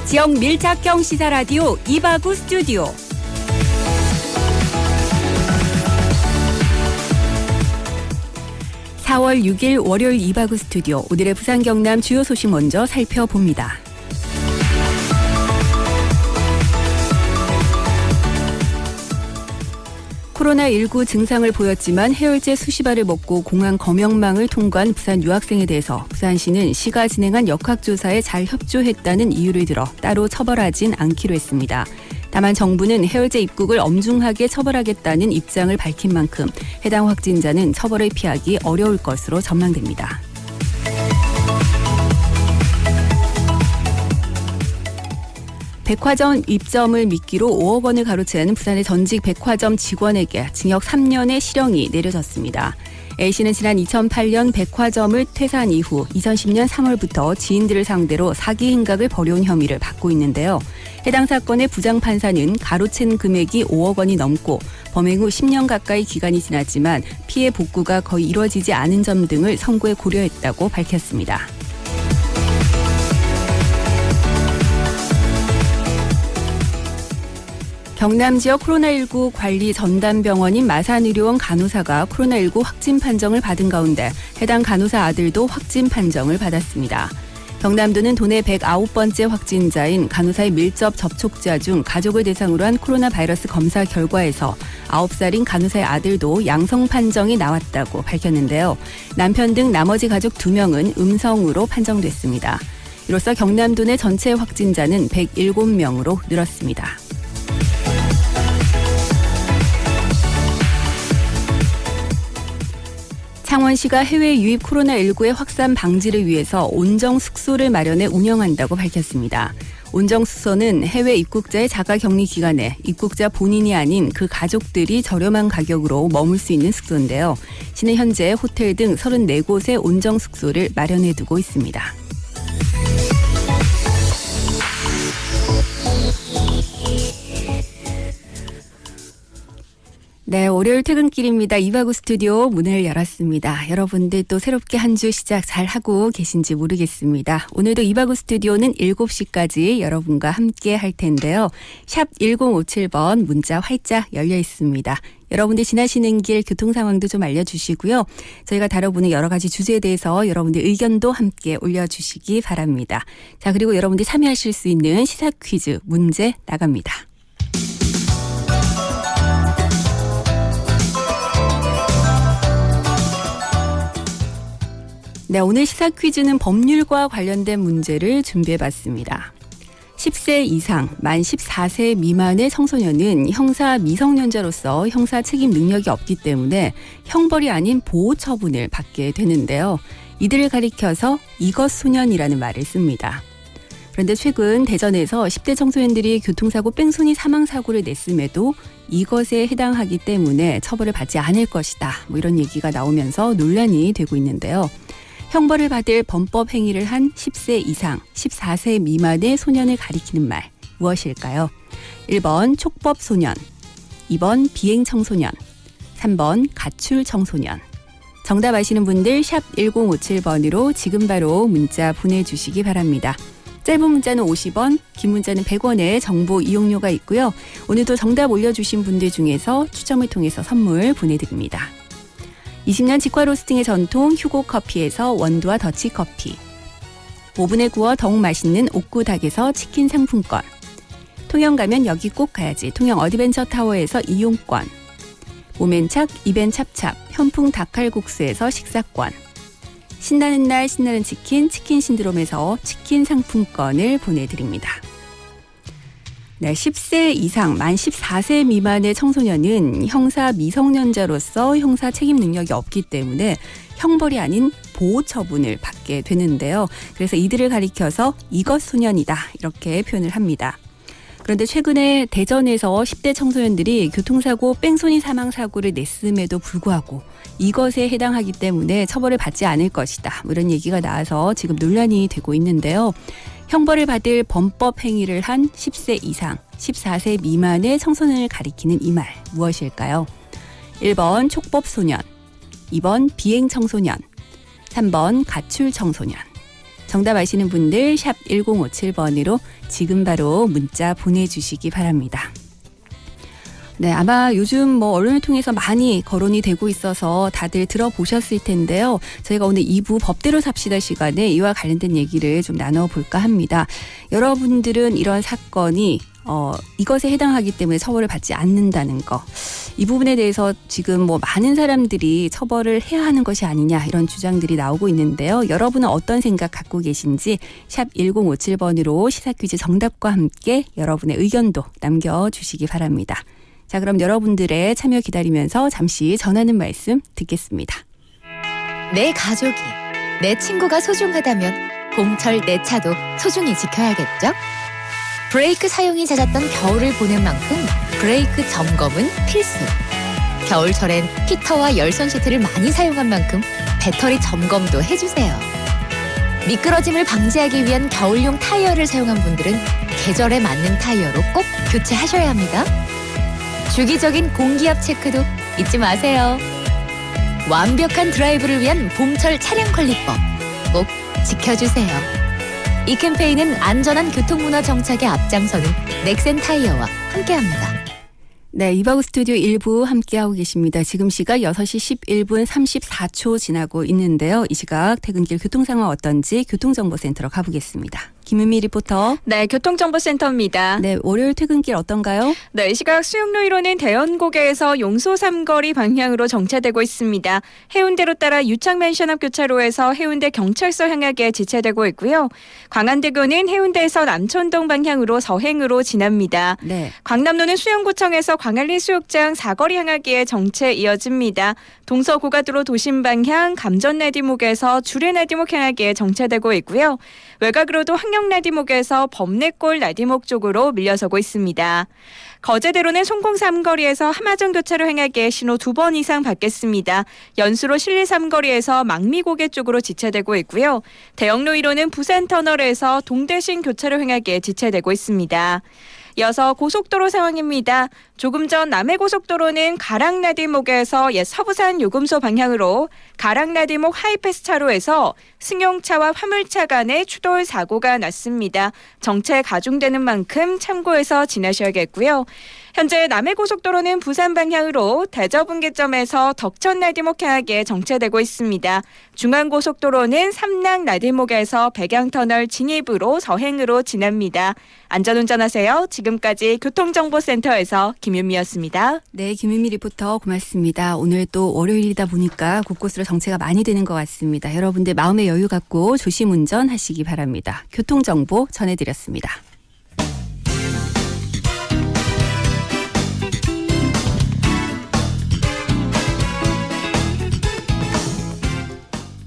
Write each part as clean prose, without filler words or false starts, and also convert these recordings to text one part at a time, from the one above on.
지역 밀착형 시사라디오 이바구 스튜디오. (4월 6일) 월요일 이바구 스튜디오. 오늘의 부산 경남 주요 소식 먼저 살펴봅니다. 코로나19 증상을 보였지만 해열제 수십 알을 먹고 공항 검역망을 통과한 부산 유학생에 대해서 부산시는 시가 진행한 역학조사에 잘 협조했다는 이유를 들어 따로 처벌하진 않기로 했습니다. 다만 정부는 해열제 입국을 엄중하게 처벌하겠다는 입장을 밝힌 만큼 해당 확진자는 처벌을 피하기 어려울 것으로 전망됩니다. 백화점 입점을 미끼로 5억 원을 가로챈 부산의 전직 백화점 직원에게 징역 3년의 실형이 내려졌습니다. A씨는 지난 2008년 백화점을 퇴사한 이후 2010년 3월부터 지인들을 상대로 사기 행각을 벌여온 혐의를 받고 있는데요. 해당 사건의 부장판사는 가로챈 금액이 5억 원이 넘고 범행 후 10년 가까이 기간이 지났지만 피해 복구가 거의 이루어지지 않은 점 등을 선고에 고려했다고 밝혔습니다. 경남 지역 코로나19 관리 전담병원인 마산의료원 간호사가 코로나19 확진 판정을 받은 가운데 해당 간호사 아들도 확진 판정을 받았습니다. 경남도는 도내 109번째 확진자인 간호사의 밀접 접촉자 중 가족을 대상으로 한 코로나 바이러스 검사 결과에서 9살인 간호사의 아들도 양성 판정이 나왔다고 밝혔는데요. 남편 등 나머지 가족 2명은 음성으로 판정됐습니다. 이로써 경남도 내 전체 확진자는 107명으로 늘었습니다. 창원시가 해외 유입 코로나19의 확산 방지를 위해서 온정 숙소를 마련해 운영한다고 밝혔습니다. 온정 숙소는 해외 입국자의 자가격리 기간에 입국자 본인이 아닌 그 가족들이 저렴한 가격으로 머물 수 있는 숙소인데요. 시는 현재 호텔 등 34곳의 온정 숙소를 마련해 두고 있습니다. 네, 월요일 퇴근길입니다. 이바구 스튜디오 문을 열었습니다. 여러분들 또 새롭게 한 주 시작 잘하고 계신지 모르겠습니다. 오늘도 이바구 스튜디오는 7시까지 여러분과 함께 할 텐데요. 샵 1057번 문자 활짝 열려 있습니다. 여러분들 지나시는 길 교통 상황도 좀 알려주시고요. 저희가 다뤄보는 여러 가지 주제에 대해서 여러분들 의견도 함께 올려주시기 바랍니다. 자, 그리고 여러분들 참여하실 수 있는 시사 퀴즈 문제 나갑니다. 네, 오늘 시사 퀴즈는 법률과 관련된 문제를 준비해봤습니다. 10세 이상, 만 14세 미만의 청소년은 형사 미성년자로서 형사 책임 능력이 없기 때문에 형벌이 아닌 보호 처분을 받게 되는데요. 이들을 가리켜서 이것소년이라는 말을 씁니다. 그런데 최근 대전에서 10대 청소년들이 교통사고 뺑소니 사망사고를 냈음에도 이것에 해당하기 때문에 처벌을 받지 않을 것이다. 이런 얘기가 나오면서 논란이 되고 있는데요. 형벌을 받을 범법 행위를 한 10세 이상, 14세 미만의 소년을 가리키는 말 무엇일까요? 1번 촉법소년, 2번 비행청소년, 3번 가출청소년. 정답 아시는 분들 샵 1057번으로 지금 바로 문자 보내주시기 바랍니다. 짧은 문자는 50원, 긴 문자는 100원의 정보 이용료가 있고요. 오늘도 정답 올려주신 분들 중에서 추첨을 통해서 선물 보내드립니다. 20년 직화 로스팅의 전통 휴고커피에서 원두와 더치커피, 오븐에 구워 더욱 맛있는 옥구닭에서 치킨 상품권, 통영 가면 여기 꼭 가야지 통영 어드벤처타워에서 이용권, 모멘착 입엔 찹찹 현풍 닭칼국수에서 식사권, 신나는 날 신나는 치킨 신드롬에서 치킨 상품권을 보내드립니다. 네, 10세 이상, 만 14세 미만의 청소년은 형사 미성년자로서 형사 책임 능력이 없기 때문에 형벌이 아닌 보호 처분을 받게 되는데요. 그래서 이들을 가리켜서 이것소년이다 이렇게 표현을 합니다. 그런데 최근에 대전에서 10대 청소년들이 교통사고 뺑소니 사망사고를 냈음에도 불구하고 이것에 해당하기 때문에 처벌을 받지 않을 것이다. 이런 얘기가 나와서 지금 논란이 되고 있는데요. 형벌을 받을 범법 행위를 한 10세 이상, 14세 미만의 청소년을 가리키는 이 말 무엇일까요? 1번 촉법소년, 2번 비행청소년, 3번 가출청소년. 정답 아시는 분들 샵 1057번으로 지금 바로 문자 보내주시기 바랍니다. 네, 아마 요즘 언론을 통해서 많이 거론이 되고 있어서 다들 들어보셨을 텐데요. 저희가 오늘 2부 법대로 삽시다 시간에 이와 관련된 얘기를 좀 나눠볼까 합니다. 여러분들은 이런 사건이 이것에 해당하기 때문에 처벌을 받지 않는다는 거. 이 부분에 대해서 지금 많은 사람들이 처벌을 해야 하는 것이 아니냐 이런 주장들이 나오고 있는데요. 여러분은 어떤 생각 갖고 계신지 샵 1057번으로 시사퀴즈 정답과 함께 여러분의 의견도 남겨주시기 바랍니다. 자, 그럼 여러분들의 참여 기다리면서 잠시 전하는 말씀 듣겠습니다. 내 가족이, 내 친구가 소중하다면 봄철 내 차도 소중히 지켜야겠죠? 브레이크 사용이 잦았던 겨울을 보낸 만큼 브레이크 점검은 필수. 겨울철엔 히터와 열선 시트를 많이 사용한 만큼 배터리 점검도 해주세요. 미끄러짐을 방지하기 위한 겨울용 타이어를 사용한 분들은 계절에 맞는 타이어로 꼭 교체하셔야 합니다. 주기적인 공기압 체크도 잊지 마세요. 완벽한 드라이브를 위한 봄철 차량 관리법 꼭 지켜주세요. 이 캠페인은 안전한 교통문화 정착에 앞장서는 넥센 타이어와 함께합니다. 네, 이바구 스튜디오 1부 함께하고 계십니다. 지금 시각 6시 11분 34초 지나고 있는데요. 이 시각 퇴근길 교통상황 어떤지 교통정보센터로 가보겠습니다. 김은미 리포터. 네, 교통정보센터입니다. 네, 월요일 퇴근길 어떤가요? 네, 이 시각 수용로 1호는 대연고개에서 용소 3거리 방향으로 정체되고 있습니다. 해운대로 따라 유창맨션 앞 교차로에서 해운대 경찰서 향하게 지체되고 있고요. 광안대교는 해운대에서 남촌동 방향으로 서행으로 지납니다. 네. 광남로는 수영구청에서 광안리 수욕장 4거리 향하기에 정체 이어집니다. 동서고가도로 도심 방향 감전나디목에서 주례나디목 향하기에 정체되고 있고요. 외곽으로도 황령나디목에서 범내골 나디목 쪽으로 밀려서고 있습니다. 거제대로는 송공 3거리에서 하마정 교차로 향하기에 신호 2번 이상 받겠습니다. 연수로 신리 3거리에서 망미고개 쪽으로 지체되고 있고요. 대역로 1호는 부산터널에서 동대신 교차로 향하기에 지체되고 있습니다. 이어서 고속도로 상황입니다. 조금 전 남해고속도로는 가락나디목에서 옛 서부산 요금소 방향으로 가락나디목 하이패스 차로에서 승용차와 화물차 간에 추돌 사고가 났습니다. 정체 가중되는 만큼 참고해서 지나셔야겠고요. 현재 남해고속도로는 부산 방향으로 대저분기점에서 덕천나디목 향하기에 정체되고 있습니다. 중앙고속도로는 삼락나디목에서 백양터널 진입으로 서행으로 지납니다. 안전운전하세요. 지금까지 교통정보센터에서 김윤미였습니다. 네, 김윤미 리포터 고맙습니다. 오늘 또 월요일이다 보니까 곳곳으로 정체가 많이 되는 것 같습니다. 여러분들 마음의 여유 갖고 조심 운전하시기 바랍니다. 교통정보 전해드렸습니다.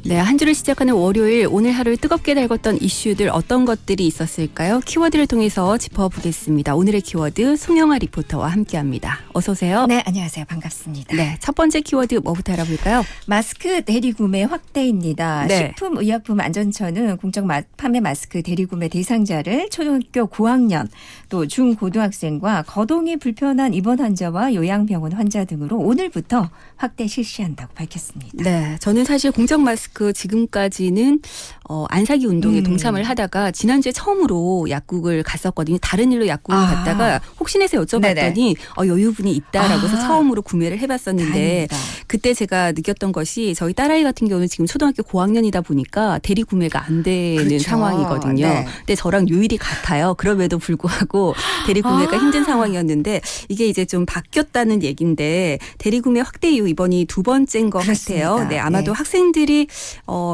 네, 한 주를 시작하는 월요일, 오늘 하루를 뜨겁게 달궜던 이슈들 어떤 것들이 있었을까요? 키워드를 통해서 짚어보겠습니다. 오늘의 키워드 송영아 리포터와 함께합니다. 어서 오세요. 네, 안녕하세요. 반갑습니다. 네, 첫 번째 키워드 뭐부터 알아볼까요? 마스크 대리구매 확대입니다. 네. 식품의약품안전처는 공적 판매 마스크 대리구매 대상자를 초등학교 고학년 또 중고등학생과 거동이 불편한 입원 환자와 요양병원 환자 등으로 오늘부터 확대 실시한다고 밝혔습니다. 네, 저는 사실 공적 마스크 지금까지는 안 사기 운동에 동참을 하다가 지난주에 처음으로 약국을 갔었거든요. 다른 일로 약국을 갔다가 혹시나해서 여쭤봤더니 여유분이 있다라고 해서 처음으로 구매를 해봤었는데 다행이다. 그때 제가 느꼈던 것이 저희 딸아이 같은 경우는 지금 초등학교 고학년이다 보니까 대리 구매가 안 되는 그렇죠. 상황이거든요. 네. 근데 저랑 요일이 같아요. 그럼에도 불구하고 대리 구매가 힘든 상황이었는데 이게 이제 좀 바뀌었다는 얘기인데 대리 구매 확대 이후 이번이 두 번째인 것 그렇습니다. 같아요. 네, 아마도 네. 학생들이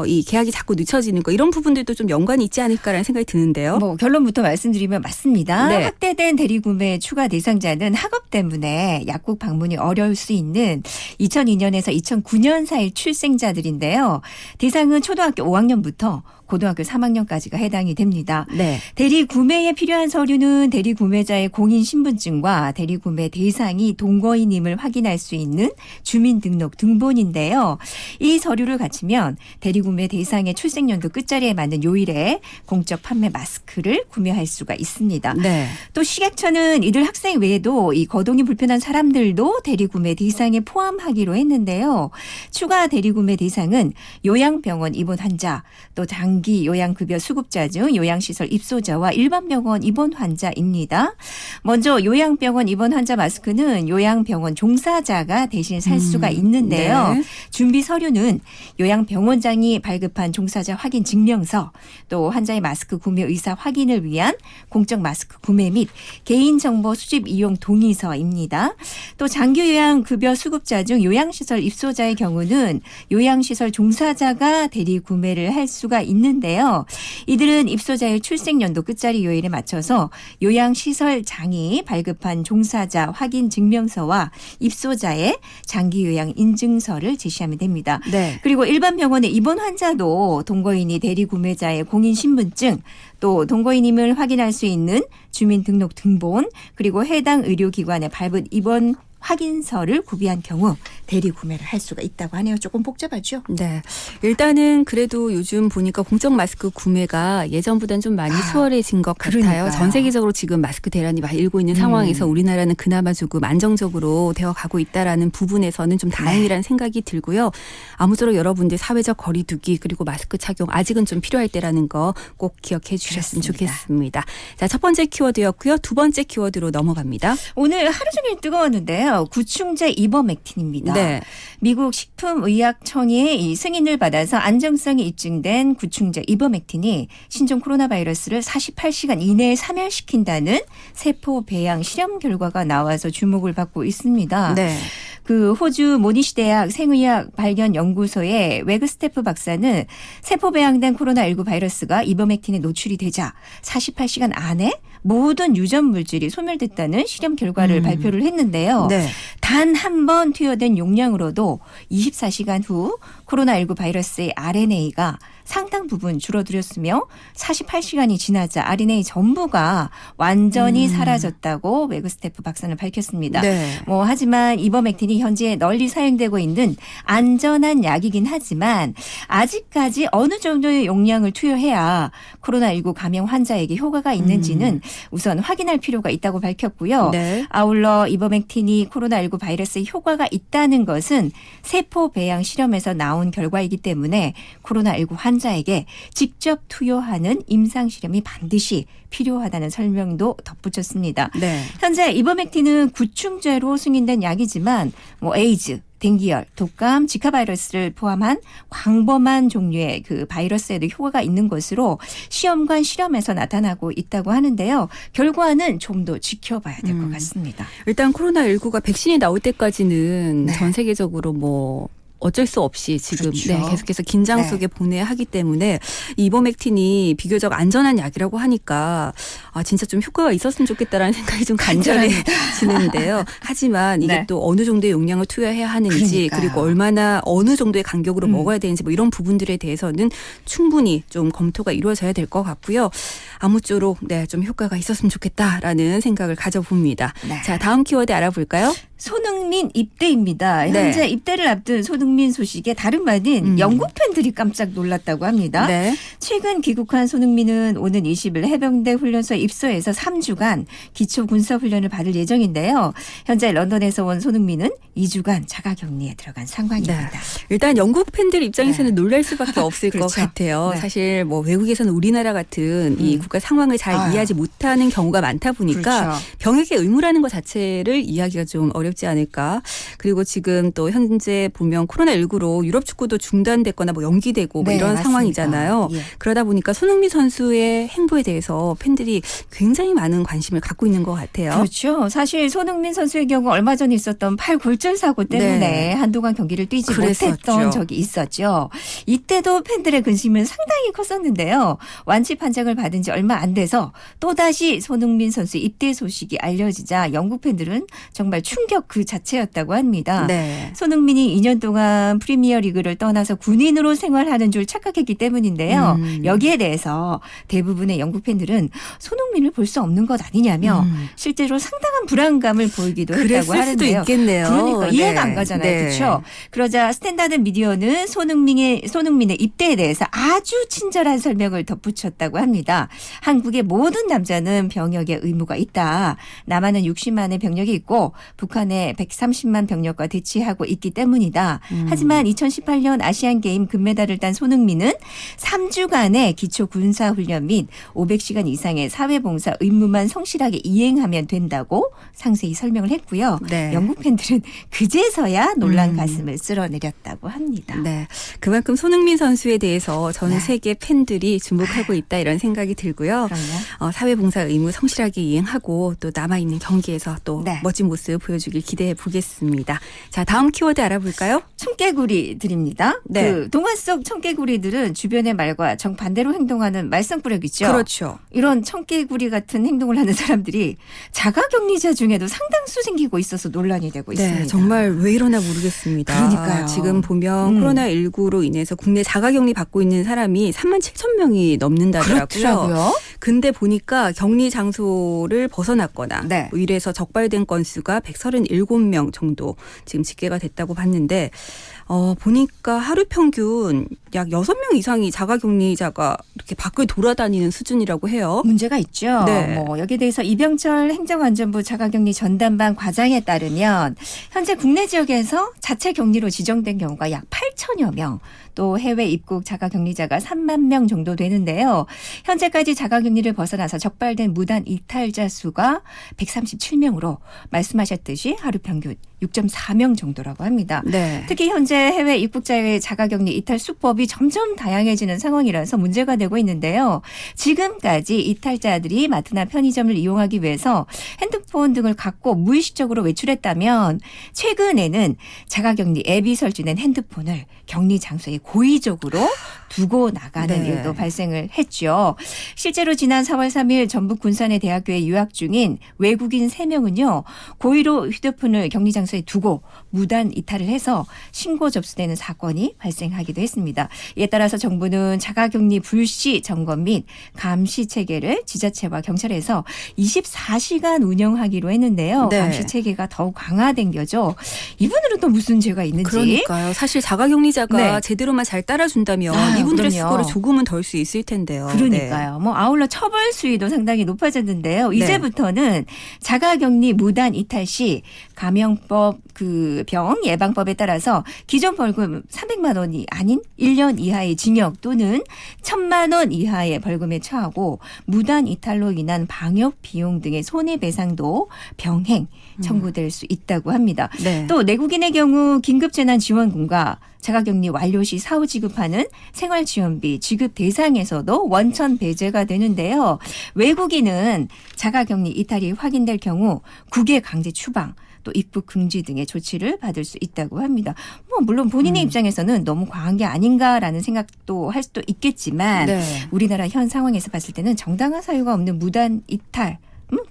이 계약이 자꾸 늦춰지는 거 이런 부분들도 좀 연관이 있지 않을까라는 생각이 드는데요. 결론부터 말씀드리면 맞습니다. 네. 확대된 대리구매 추가 대상자는 학업 때문에 약국 방문이 어려울 수 있는 2002년에서 2009년 사이 출생자들인데요. 대상은 초등학교 5학년부터 고등학교 3학년까지가 해당이 됩니다. 네. 대리구매에 필요한 서류는 대리구매자의 공인신분증과 대리구매 대상이 동거인임을 확인할 수 있는 주민등록 등본인데요. 이 서류를 갖추면 대리구매 대상의 출생연도 끝자리에 맞는 요일에 공적 판매 마스크를 구매할 수가 있습니다. 네. 또 식약처는 이들 학생 외에도 이 거동이 불편한 사람들도 대리구매 대상에 포함하기로 했는데요. 추가 대리구매 대상은 요양병원 입원 환자, 또 장기 장기 요양급여 수급자 중 요양시설 입소자와 일반 병원 입원 환자입니다. 먼저 요양병원 입원 환자 마스크는 요양병원 종사자가 대신 살 수가 있는데요. 네. 준비 서류는 요양병원장이 발급한 종사자 확인 증명서, 또 환자의 마스크 구매 의사 확인을 위한 공적 마스크 구매 및 개인정보 수집 이용 동의서입니다. 또 장기 요양급여 수급자 중 요양시설 입소자의 경우는 요양시설 종사자가 대리 구매를 할 수가 있는데요. 이들은 입소자의 출생연도 끝자리 요일에 맞춰서 요양시설장이 발급한 종사자 확인 증명서와 입소자의 장기 요양 인증서를 제시하면 됩니다. 네. 그리고 일반 병원의 입원 환자도 동거인이 대리 구매자의 공인신분증, 또 동거인임을 확인할 수 있는 주민등록 등본, 그리고 해당 의료기관의 발급 입원 확인서를 구비한 경우 대리 구매를 할 수가 있다고 하네요. 조금 복잡하죠? 네. 일단은 그래도 요즘 보니까 공적 마스크 구매가 예전보다는 좀 많이 수월해진 것 같아요. 그러니까요. 전 세계적으로 지금 마스크 대란이 막 일고 있는 상황에서 우리나라는 그나마 조금 안정적으로 되어 가고 있다라는 부분에서는 좀 다행이라는 생각이 들고요. 아무쪼록 여러분들 사회적 거리두기 그리고 마스크 착용 아직은 좀 필요할 때라는 거 꼭 기억해 주셨으면 그렇습니다. 좋겠습니다. 자, 첫 번째 키워드였고요. 두 번째 키워드로 넘어갑니다. 오늘 하루 종일 뜨거웠는데요. 구충제 이버맥틴입니다. 네. 미국 식품의약청의 이 승인을 받아서 안정성이 입증된 구충제 이버맥틴이 신종 코로나 바이러스를 48시간 이내에 사멸시킨다는 세포 배양 실험 결과가 나와서 주목을 받고 있습니다. 네. 그 호주 모니시 대학 생의학 발견 연구소의 웨그스테프 박사는 세포 배양된 코로나19 바이러스가 이버맥틴에 노출이 되자 48시간 안에 모든 유전 물질이 소멸됐다는 실험 결과를 발표를 했는데요. 네. 단 한 번 투여된 용량으로도 24시간 후 코로나19 바이러스의 RNA가 상당 부분 줄어들었으며 48시간이 지나자 RNA 전부가 완전히 사라졌다고 웨그스테프 박사는 밝혔습니다. 네. 하지만 이버맥틴이 현재 널리 사용되고 있는 안전한 약이긴 하지만 아직까지 어느 정도의 용량을 투여해야 코로나19 감염 환자에게 효과가 있는지는 우선 확인할 필요가 있다고 밝혔고요. 네. 아울러 이버맥틴이 코로나19 바이러스에 효과가 있다는 것은 세포 배양 실험에서 나온 결과이기 때문에 코로나19 환자에게 직접 투여하는 임상 실험이 반드시 필요하다는 설명도 덧붙였습니다. 네. 현재 이버맥틴은 구충제로 승인된 약이지만 에이즈, 댕기열, 독감, 지카 바이러스를 포함한 광범한 종류의 그 바이러스에도 효과가 있는 것으로 시험관 실험에서 나타나고 있다고 하는데요. 결과는 좀 더 지켜봐야 될 것 같습니다. 일단 코로나19가 백신이 나올 때까지는 네. 전 세계적으로 어쩔 수 없이 지금 그렇죠. 네, 계속해서 긴장 네. 속에 보내야 하기 때문에 이버맥틴이 비교적 안전한 약이라고 하니까 진짜 좀 효과가 있었으면 좋겠다라는 생각이 좀 간절해지는데요. 하지만 이게 네. 또 어느 정도의 용량을 투여해야 하는지 그러니까요. 그리고 얼마나 어느 정도의 간격으로 먹어야 되는지 이런 부분들에 대해서는 충분히 좀 검토가 이루어져야 될 것 같고요. 아무쪼록 좀 효과가 있었으면 좋겠다라는 생각을 가져봅니다. 네. 자, 다음 키워드 알아볼까요? 손흥민 입대입니다. 네. 현재 입대를 앞둔 손흥민 소식에 다름 아닌 영국 팬들이 깜짝 놀랐다고 합니다. 네. 최근 귀국한 손흥민은 오는 20일 해병대 훈련소에 입소해서 3주간 기초군사훈련을 받을 예정인데요. 현재 런던에서 온 손흥민은 2주간 자가격리에 들어간 상황입니다. 일단 영국 팬들 입장에서는 놀랄 수밖에 없을 것 그렇죠. 같아요. 네. 사실 외국에서는 우리나라 같은 이 국가 상황을 잘 이해하지 못하는 경우가 많다 보니까 그렇죠. 병역의 의무라는 것 자체를 이해하기가 좀 어렵지 않을까. 그리고 지금 또 현재 보면 코로나19로 유럽 축구도 중단됐거나 연기되고 네, 이런 맞습니다. 상황이잖아요. 예. 그러다 보니까 손흥민 선수의 행보에 대해서 팬들이 굉장히 많은 관심을 갖고 있는 것 같아요. 그렇죠. 사실 손흥민 선수의 경우 얼마 전에 있었던 팔 골절 사고 때문에 네. 한동안 경기를 뛰지 그랬었죠. 못했던 적이 있었죠. 이때도 팬들의 관심은 상당히 컸었는데요. 완치 판정을 받은 지 얼마 안 돼서 또다시 손흥민 선수 입대 소식이 알려지자 영국 팬들은 정말 충격 그 자체였다고 합니다. 네. 손흥민이 2년 동안 프리미어리그를 떠나서 군인으로 생활하는 줄 착각했기 때문인데요. 여기에 대해서 대부분의 영국 팬들은 손흥민을 볼 수 없는 것 아니냐며 실제로 상당한 불안감을 보이기도 했다고 그랬을 수도 하는데요. 있겠네요. 그러니까 이해가 네. 안 가잖아요. 네. 그렇죠? 그러자 스탠다드 미디어는 손흥민의 입대에 대해서 아주 친절한 설명을 덧붙였다고 합니다. 한국의 모든 남자는 병역의 의무가 있다. 남한은 60만의 병력이 있고 북한은 한해 130만 병력과 대치하고 있기 때문이다. 하지만 2018년 아시안게임 금메달을 딴 손흥민은 3주간의 기초 군사훈련 및 500시간 이상의 사회봉사 의무만 성실하게 이행하면 된다고 상세히 설명을 했고요. 네. 영국 팬들은 그제서야 놀란 가슴을 쓸어내렸다고 합니다. 네, 그만큼 손흥민 선수에 대해서 전 네. 세계 팬들이 주목하고 있다 이런 생각이 들고요. 그럼요. 사회봉사 의무 성실하게 이행하고 또 남아있는 경기에서 또 네. 멋진 모습 보여주길 기대해 보겠습니다. 자, 다음 키워드 알아볼까요? 청개구리 드립니다. 네. 그 동화 속 청개구리들은 주변의 말과 정반대로 행동하는 말썽꾸러기죠. 그렇죠. 이런 청개구리 같은 행동을 하는 사람들이 자가격리자 중에도 상당수 생기고 있어서 논란이 되고 있습니다. 네, 정말 왜 이러나 모르겠습니다. 그러니까요. 지금 보면 코로나19로 인해서 국내 자가격리 받고 있는 사람이 37,000명이 넘는다더라고요. 그렇더라고요. 근데 보니까 격리 장소를 벗어났거나 네. 뭐 이래서 적발된 건수가 137명 정도 지금 집계가 됐다고 봤는데 보니까 하루 평균 약 6명 이상이 자가격리자가 이렇게 밖을 돌아다니는 수준이라고 해요. 문제가 있죠. 네. 뭐 여기에 대해서 이병철 행정안전부 자가격리 전담반 과장에 따르면 현재 국내 지역에서 자체 격리로 지정된 경우가 약 8천여 명, 또 해외 입국 자가격리자가 3만 명 정도 되는데요. 현재까지 자가격리를 벗어나서 적발된 무단 이탈자 수가 137명으로 말씀하셨듯이 하루 평균 6.4명 정도라고 합니다. 네. 특히 현재 해외 입국자의 자가격리 이탈 수법이 점점 다양해지는 상황이라서 문제가 되고 있는데요. 지금까지 이탈자들이 마트나 편의점을 이용하기 위해서 핸드폰 등을 갖고 무의식적으로 외출했다면 최근에는 자가격리 앱이 설치된 핸드폰을 격리 장소에 고의적으로 두고 나가는 네. 일도 발생을 했죠. 실제로 지난 4월 3일 전북 군산의 대학교에 유학 중인 외국인 3명은요. 고의로 휴대폰을 격리 장소에 두고 무단 이탈을 해서 신고 접수되는 사건이 발생하기도 했습니다. 이에 따라서 정부는 자가격리 불시 점검 및 감시 체계를 지자체와 경찰에서 24시간 운영하기로 했는데요. 네. 감시 체계가 더욱 강화된 거죠. 이분들은 또 무슨 죄가 있는지. 그러니까요. 사실 자가격리자가 네. 제대로만 잘 따라준다면 아, 이분들의 그럼요. 수고를 조금은 덜 수 있을 텐데요. 그러니까요. 뭐 아울러 처벌 수위도 상당히 높아졌는데요. 이제부터는 자가격리 무단 이탈 시 감염법 그 병 예방법에 따라서 기존 벌금 300만 원이 아닌 1년 이하의 징역 또는 1,000만 원 이하의 벌금에 처하고 무단 이탈로 인한 방역 비용 등의 손해배상도 병행 청구될 수 있다고 합니다. 네. 또 내국인의 경우 긴급재난지원금과 자가격리 완료 시 사후 지급하는 생활지원비 지급 대상에서도 원천 배제가 되는데요. 외국인은 자가격리 이탈이 확인될 경우 국외 강제 추방 또 입국 금지 등의 조치를 받을 수 있다고 합니다. 뭐 물론 본인의 입장에서는 너무 과한 게 아닌가라는 생각도 할 수도 있겠지만 네. 우리나라 현 상황에서 봤을 때는 정당한 사유가 없는 무단 이탈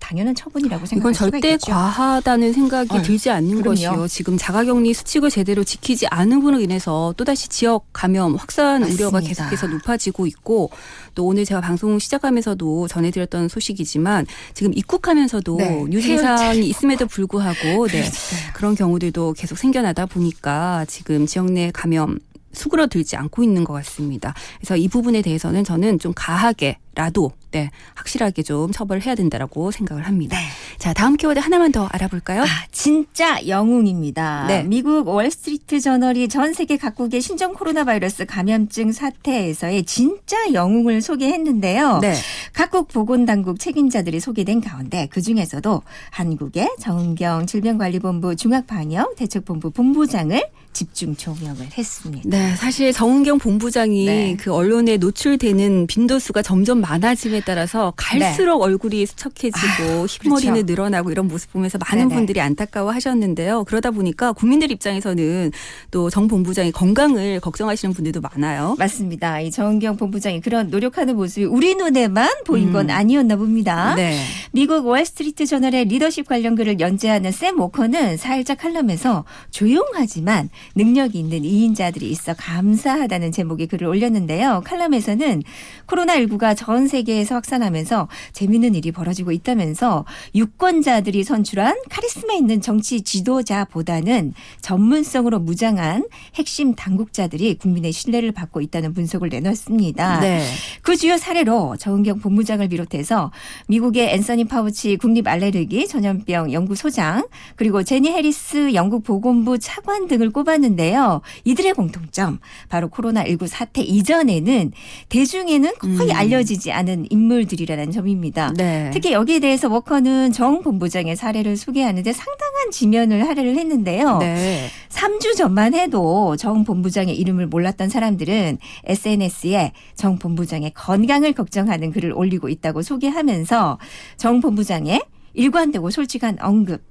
당연한 처분이라고 이건 생각할 수가 절대 있겠죠. 과하다는 생각이 들지 않는 그럼요. 것이요. 지금 자가격리 수칙을 제대로 지키지 않음으로 인해서 또다시 지역 감염 확산 우려가 맞습니다. 계속해서 높아지고 있고 또 오늘 제가 방송 시작하면서도 전해드렸던 소식이지만 지금 입국하면서도 네. 유증상이 있음에도 불구하고 네, 그러니까요. 그런 경우들도 계속 생겨나다 보니까 지금 지역 내 감염 수그러들지 않고 있는 것 같습니다. 그래서 이 부분에 대해서는 저는 좀 가하게라도 네, 확실하게 좀 처벌해야 된다라고 생각을 합니다. 네. 자, 다음 키워드 하나만 더 알아볼까요? 진짜 영웅입니다. 네. 미국 월스트리트 저널이 전 세계 각국의 신종 코로나 바이러스 감염증 사태에서의 진짜 영웅을 소개했는데요. 네. 각국 보건당국 책임자들이 소개된 가운데 그중에서도 한국의 정은경 질병관리본부 중앙방역대책본부 본부장을 집중 조명을 했습니다. 네, 사실 정은경 본부장이 네. 그 언론에 노출되는 빈도수가 점점 많아짐에 따라서 갈수록 얼굴이 수척해지고 흰머리는 그렇죠. 늘어나고 이런 모습 보면서 많은 네네. 분들이 안타까워하셨는데요. 그러다 보니까 국민들 입장에서는 또 정 본부장의 건강을 걱정하시는 분들도 많아요. 맞습니다. 이 정은경 본부장이 그런 노력하는 모습이 우리 눈에만 보인 건 아니었나 봅니다. 네. 미국 월스트리트 저널의 리더십 관련 글을 연재하는 샘 워커는 사회자 칼럼에서 조용하지만 능력이 있는 2인자들이 있어 감사하다는 제목의 글을 올렸는데요. 칼럼에서는 코로나19가 전 세계에서 확산하면서 재미있는 일이 벌어지고 있다면서 유권자들이 선출한 카리스마 있는 정치 지도자보다는 전문성으로 무장한 핵심 당국자들이 국민의 신뢰를 받고 있다는 분석을 내놨습니다. 네. 그 주요 사례로 정은경 본부장을 비롯해서 미국의 앤서니 파우치 국립 알레르기 전염병 연구소장 그리고 제니 해리스 영국 보건부 차관 등을 꼽았는데요. 이들의 공통점 바로 코로나19 사태 이전에는 대중에는 거의 알려지지 않은 인물들이라는 점입니다. 네. 특히 여기에 대해서 워커는 정 본부장의 사례를 소개하는데 상당한 지면을 할애를 했는데요. 네. 3주 전만 해도 정 본부장의 이름을 몰랐던 사람들은 SNS에 정 본부장의 건강을 걱정하는 글을 올리고 있다고 소개하면서 정 본부장의 일관되고 솔직한 언급,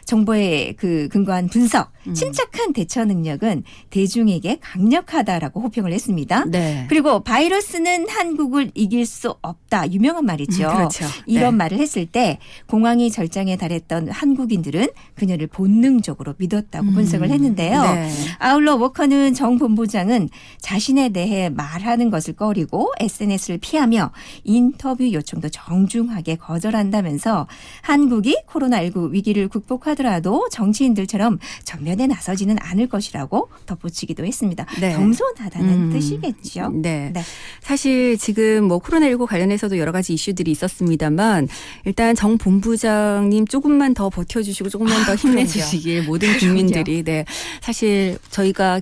정보에 근거한 분석, 침착한 대처 능력은 대중에게 강력하다라고 호평을 했습니다. 네. 그리고 바이러스는 한국을 이길 수 없다. 유명한 말이죠. 그렇죠. 이런 네. 말을 했을 때 공황이 절정에 달했던 한국인들은 그녀를 본능적으로 믿었다고 분석을 했는데요. 네. 아울러 워커는 정 본부장은 자신에 대해 말하는 것을 꺼리고 SNS를 피하며 인터뷰 요청도 정중하게 거절한다면서 한국이 코로나19 위기를 극복하더라도 정치인들처럼 전면에 나서지는 않을 것이라고 덧붙이기도 했습니다. 네. 겸손하다는 뜻이겠죠. 네. 네. 사실 지금 뭐 코로나19 관련해서도 여러 가지 이슈들이 있었습니다만 일단 정 본부장님 조금만 더 버텨주시고 조금만 더 힘내주시길 모든 국민들이 네. 사실 저희가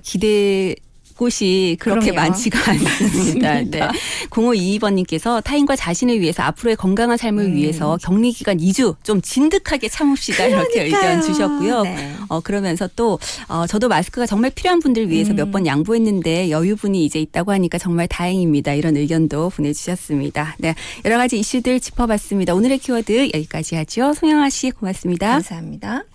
곳이 그렇게 그럼요. 많지가 않습니다. 네. 0522번님께서 타인과 자신을 위해서 앞으로의 건강한 삶을 위해서 격리 기간 2주 좀 진득하게 참읍시다 이렇게 의견 주셨고요. 네. 그러면서 또 저도 마스크가 정말 필요한 분들 위해서 몇 번 양보했는데 여유분이 이제 있다고 하니까 정말 다행입니다. 이런 의견도 보내주셨습니다. 네, 여러 가지 이슈들 짚어봤습니다. 오늘의 키워드 여기까지 하죠. 송영아 씨 고맙습니다. 감사합니다.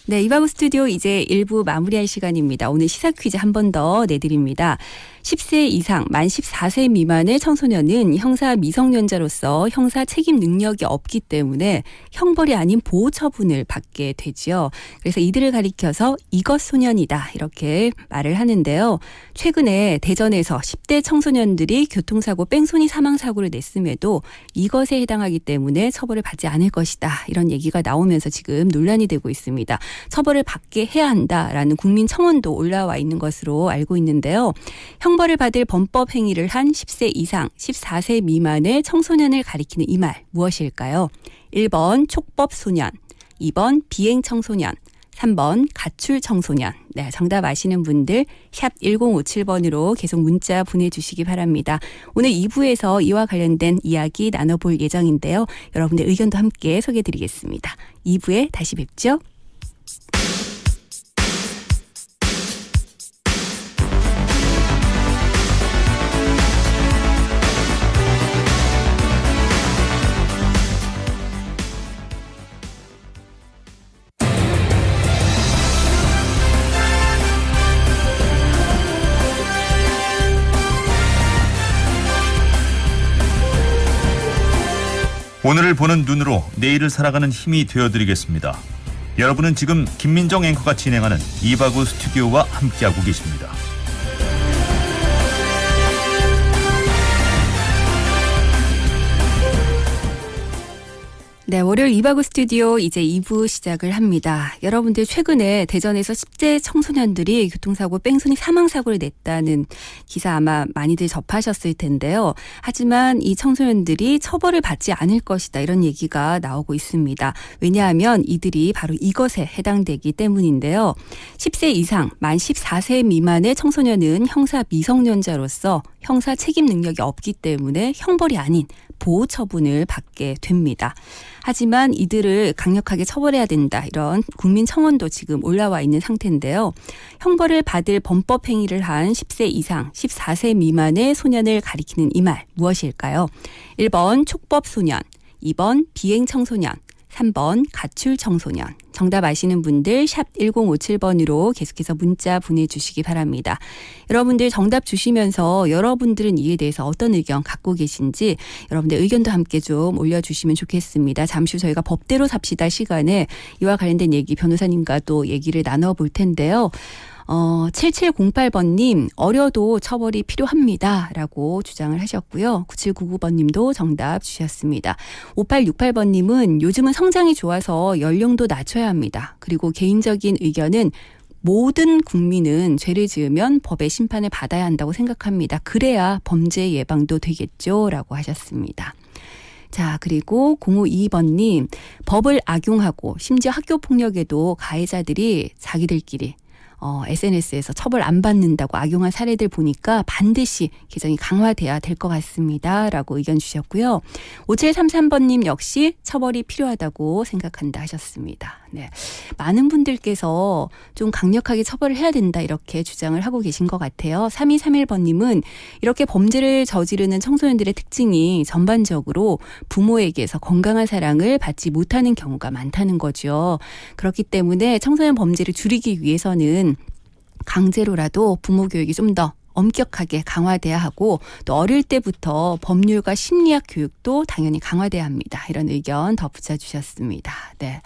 네, 이바구 스튜디오 이제 1부 마무리할 시간입니다. 오늘 시사 퀴즈 한 번 더 내드립니다. 10세 이상 만 14세 미만의 청소년은 형사 미성년자로서 형사 책임 능력이 없기 때문에 형벌이 아닌 보호 처분을 받게 되지요. 그래서 이들을 가리켜서 이것 소년이다 이렇게 말을 하는데요. 최근에 대전에서 10대 청소년들이 교통사고 뺑소니 사망사고를 냈음에도 이것에 해당하기 때문에 처벌을 받지 않을 것이다. 이런 얘기가 나오면서 지금 논란이 되고 있습니다. 처벌을 받게 해야 한다라는 국민 청원도 올라와 있는 것으로 알고 있는데요. 형벌을 받을 범법 행위를 한 10세 이상 14세 미만의 청소년을 가리키는 이 말 무엇일까요? 1번 촉법 소년, 2번 비행 청소년, 3번 가출 청소년. 네, 정답 아시는 분들 샵 1057번으로 계속 문자 보내주시기 바랍니다. 오늘 2부에서 이와 관련된 이야기 나눠볼 예정인데요. 여러분의 의견도 함께 소개해드리겠습니다. 2부에 다시 뵙죠. 오늘을 보는 눈으로 내일을 살아가는 힘이 되어드리겠습니다. 여러분은 지금 김민정 앵커가 진행하는 이바구 스튜디오와 함께하고 계십니다. 네, 월요일 이바구 스튜디오 이제 2부 시작을 합니다. 여러분들 최근에 대전에서 10대 청소년들이 교통사고 뺑소니 사망사고를 냈다는 기사 아마 많이들 접하셨을 텐데요. 하지만 이 청소년들이 처벌을 받지 않을 것이다 이런 얘기가 나오고 있습니다. 왜냐하면 이들이 바로 이것에 해당되기 때문인데요. 10세 이상 만 14세 미만의 청소년은 형사 미성년자로서 형사 책임 능력이 없기 때문에 형벌이 아닌 보호 처분을 받게 됩니다. 하지만 이들을 강력하게 처벌해야 된다. 이런 국민 청원도 지금 올라와 있는 상태인데요. 형벌을 받을 범법 행위를 한 10세 이상 14세 미만의 소년을 가리키는 이 말 무엇일까요? 1번 촉법 소년, 2번 비행 청소년, 3번 가출 청소년. 정답 아시는 분들 샵 1057번으로 계속해서 문자 보내주시기 바랍니다. 여러분들 정답 주시면서 여러분들은 이에 대해서 어떤 의견 갖고 계신지 여러분들 의견도 함께 좀 올려주시면 좋겠습니다. 잠시 후 저희가 법대로 삽시다 시간에 이와 관련된 얘기 변호사님과 또 얘기를 나눠볼 텐데요. 7708번님, 어려도 처벌이 필요합니다. 라고 주장을 하셨고요. 9799번님도 정답 주셨습니다. 5868번님은 요즘은 성장이 좋아서 연령도 낮춰야 합니다. 그리고 개인적인 의견은 모든 국민은 죄를 지으면 법의 심판을 받아야 한다고 생각합니다. 그래야 범죄 예방도 되겠죠. 라고 하셨습니다. 자, 그리고 052번님, 법을 악용하고 심지어 학교 폭력에도 가해자들이 자기들끼리 SNS에서 처벌 안 받는다고 악용한 사례들 보니까 반드시 개정이 강화돼야 될 것 같습니다. 라고 의견 주셨고요. 5733번님 역시 처벌이 필요하다고 생각한다 하셨습니다. 네, 많은 분들께서 좀 강력하게 처벌을 해야 된다 이렇게 주장을 하고 계신 것 같아요. 3231번님은 이렇게 범죄를 저지르는 청소년들의 특징이 전반적으로 부모에게서 건강한 사랑을 받지 못하는 경우가 많다는 거죠. 그렇기 때문에 청소년 범죄를 줄이기 위해서는 강제로라도 부모 교육이 좀 더 엄격하게 강화돼야 하고 또 어릴 때부터 법률과 심리학 교육도 당연히 강화돼야 합니다. 이런 의견 덧붙여 주셨습니다. 네.